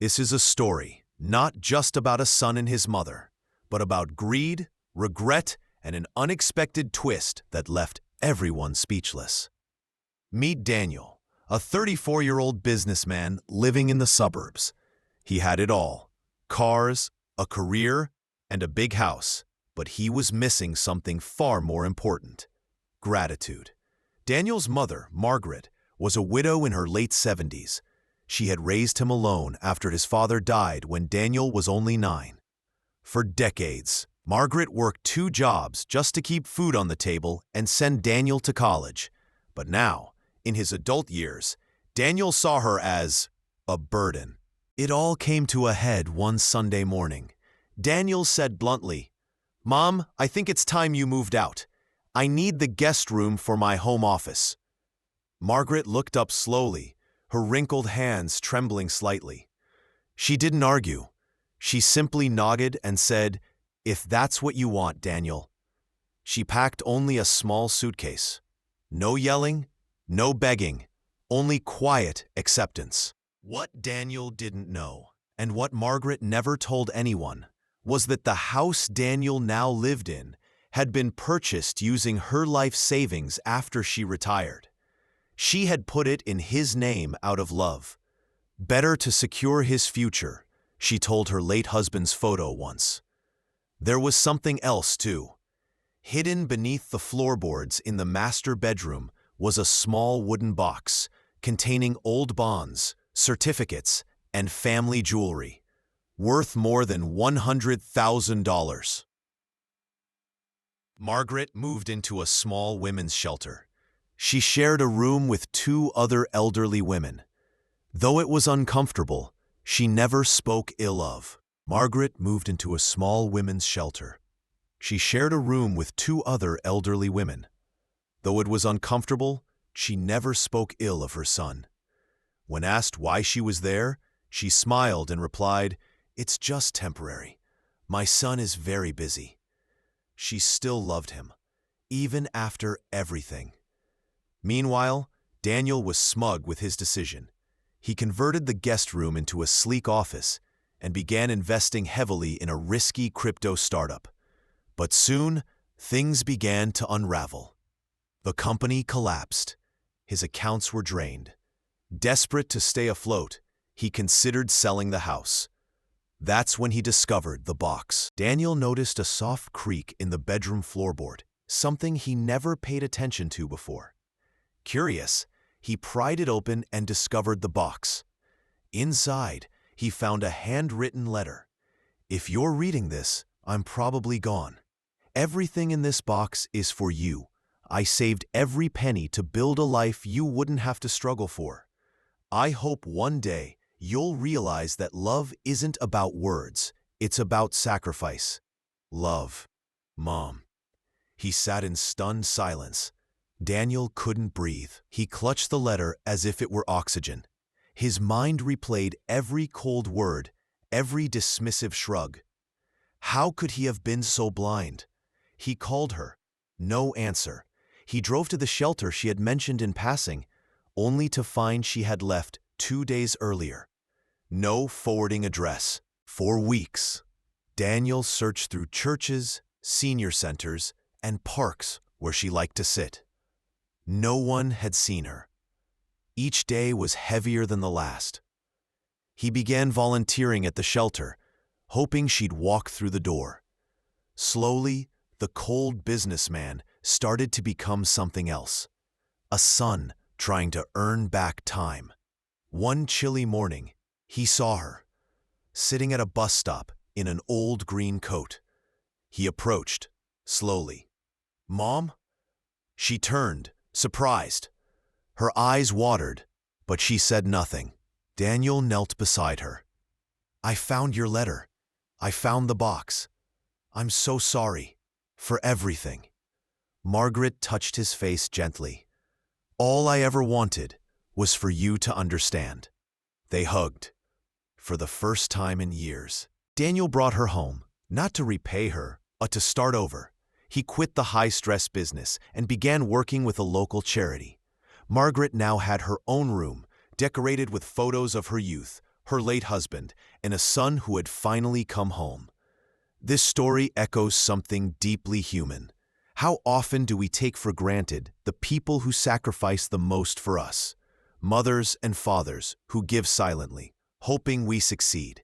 This is a story not just about a son and his mother, but about greed, regret, and an unexpected twist that left everyone speechless. Meet Daniel, a 34-year-old businessman living in the suburbs. He had it all: cars, a career, and a big house, but he was missing something far more important: gratitude. Daniel's mother, Margaret, was a widow in her late 70s. She had raised him alone after his father died when Daniel was only 9. For decades, Margaret worked 2 jobs just to keep food on the table and send Daniel to college. But now, in his adult years, Daniel saw her as a burden. It all came to a head one Sunday morning. Daniel said bluntly, "Mom, I think it's time you moved out. I need the guest room for my home office." Margaret looked up slowly, her wrinkled hands trembling slightly. She didn't argue. She simply nodded and said, "If that's what you want, Daniel." She packed only a small suitcase. No yelling, no begging, only quiet acceptance. What Daniel didn't know, and what Margaret never told anyone, was that the house Daniel now lived in had been purchased using her life savings after she retired. She had put it in his name out of love. Better to secure his future, she told her late husband's photo once. There was something else, too. Hidden beneath the floorboards in the master bedroom was a small wooden box containing old bonds, certificates, and family jewelry, worth more than $100,000. Margaret moved into a small women's shelter. She shared a room with 2 other elderly women. Though it was uncomfortable, she never spoke ill of. Margaret moved into a small women's shelter. She shared a room with 2 other elderly women. Though it was uncomfortable, she never spoke ill of her son. When asked why she was there, she smiled and replied, "It's just temporary. My son is very busy." She still loved him, even after everything. Meanwhile, Daniel was smug with his decision. He converted the guest room into a sleek office and began investing heavily in a risky crypto startup. But soon, things began to unravel. The company collapsed. His accounts were drained. Desperate to stay afloat, he considered selling the house. That's when he discovered the box. Daniel noticed a soft creak in the bedroom floorboard, something he never paid attention to before. Curious, he pried it open and discovered the box. Inside, he found a handwritten letter. "If you're reading this, I'm probably gone. Everything in this box is for you. I saved every penny to build a life you wouldn't have to struggle for. I hope one day you'll realize that love isn't about words, it's about sacrifice. Love, Mom." He sat in stunned silence. Daniel couldn't breathe. He clutched the letter as if it were oxygen. His mind replayed every cold word, every dismissive shrug. How could he have been so blind? He called her. No answer. He drove to the shelter she had mentioned in passing, only to find she had left 2 days earlier. No forwarding address. For weeks, Daniel searched through churches, senior centers, and parks where she liked to sit. No one had seen her. Each day was heavier than the last. He began volunteering at the shelter, hoping she'd walk through the door. Slowly, the cold businessman started to become something else. A son trying to earn back time. One chilly morning, he saw her, sitting at a bus stop in an old green coat. He approached, slowly. "Mom?" She turned, surprised. Her eyes watered, but she said nothing. Daniel knelt beside her. "I found your letter. I found the box. I'm so sorry for everything." Margaret touched his face gently. "All I ever wanted was for you to understand." They hugged. For the first time in years. Daniel brought her home, not to repay her, but to start over. He quit the high-stress business and began working with a local charity. Margaret now had her own room, decorated with photos of her youth, her late husband, and a son who had finally come home. This story echoes something deeply human. How often do we take for granted the people who sacrifice the most for us? Mothers and fathers who give silently, hoping we succeed.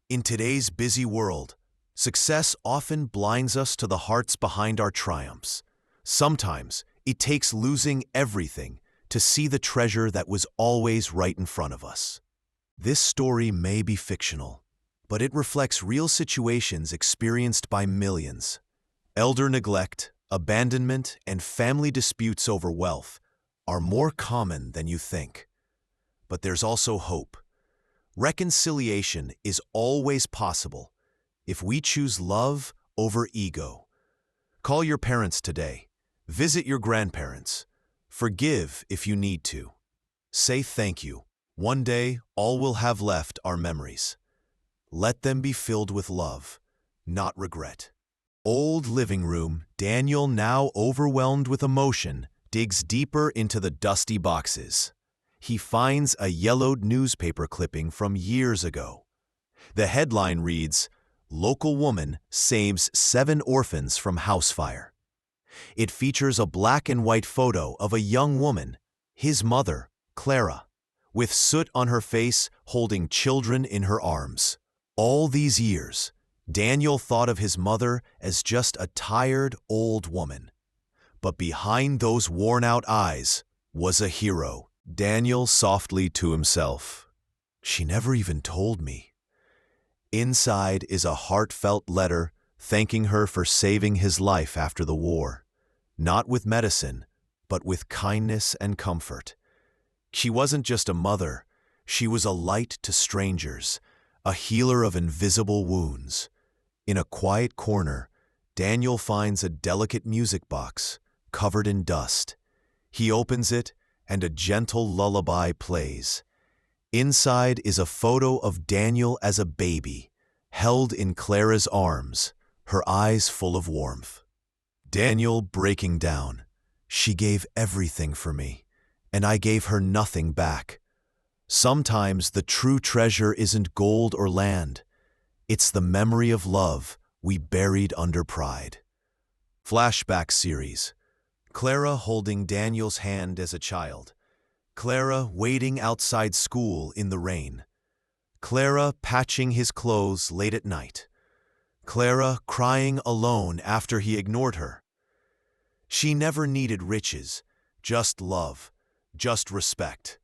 In today's busy world, success often blinds us to the hearts behind our triumphs. Sometimes it takes losing everything to see the treasure that was always right in front of us. This story may be fictional, but it reflects real situations experienced by millions. Elder neglect, abandonment, and family disputes over wealth are more common than you think. But there's also hope. Reconciliation is always possible if we choose love over ego. Call your parents today. Visit your grandparents. Forgive if you need to. Say thank you. One day, all we'll have left are memories. Let them be filled with love, not regret. Old living room, Daniel, now overwhelmed with emotion, digs deeper into the dusty boxes. He finds a yellowed newspaper clipping from years ago. The headline reads, "Local woman saves 7 orphans from house fire." It features a black and white photo of a young woman, his mother, Clara, with soot on her face, holding children in her arms. All these years, Daniel thought of his mother as just a tired, old woman. But behind those worn-out eyes was a hero. Daniel softly to himself, "She never even told me." Inside is a heartfelt letter thanking her for saving his life after the war. Not with medicine, but with kindness and comfort. She wasn't just a mother, she was a light to strangers, a healer of invisible wounds. In a quiet corner, Daniel finds a delicate music box covered in dust. He opens it, and a gentle lullaby plays. Inside is a photo of Daniel as a baby, held in Clara's arms, her eyes full of warmth. Daniel breaking down. "She gave everything for me, and I gave her nothing back." Sometimes the true treasure isn't gold or land. It's the memory of love we buried under pride. Flashback series. Clara holding Daniel's hand as a child. Clara waiting outside school in the rain. Clara patching his clothes late at night. Clara crying alone after he ignored her. She never needed riches, just love, just respect.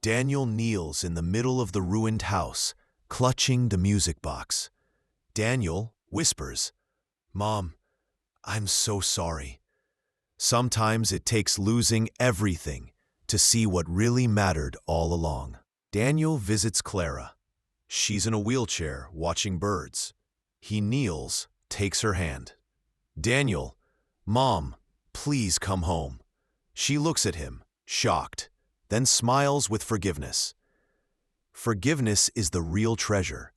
Daniel kneels in the middle of the ruined house, clutching the music box. Daniel whispers, "Mom, I'm so sorry." Sometimes it takes losing everything to see what really mattered all along. Daniel visits Clara. She's in a wheelchair watching birds. He kneels, takes her hand. Daniel, "Mom, please come home." She looks at him, shocked, then smiles with forgiveness. Forgiveness is the real treasure,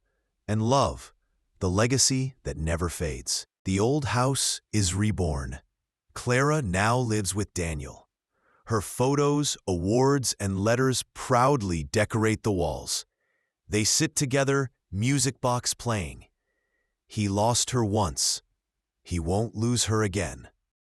and love, the legacy that never fades. The old house is reborn. Clara now lives with Daniel. Her photos, awards, and letters proudly decorate the walls. They sit together, music box playing. He lost her once. He won't lose her again.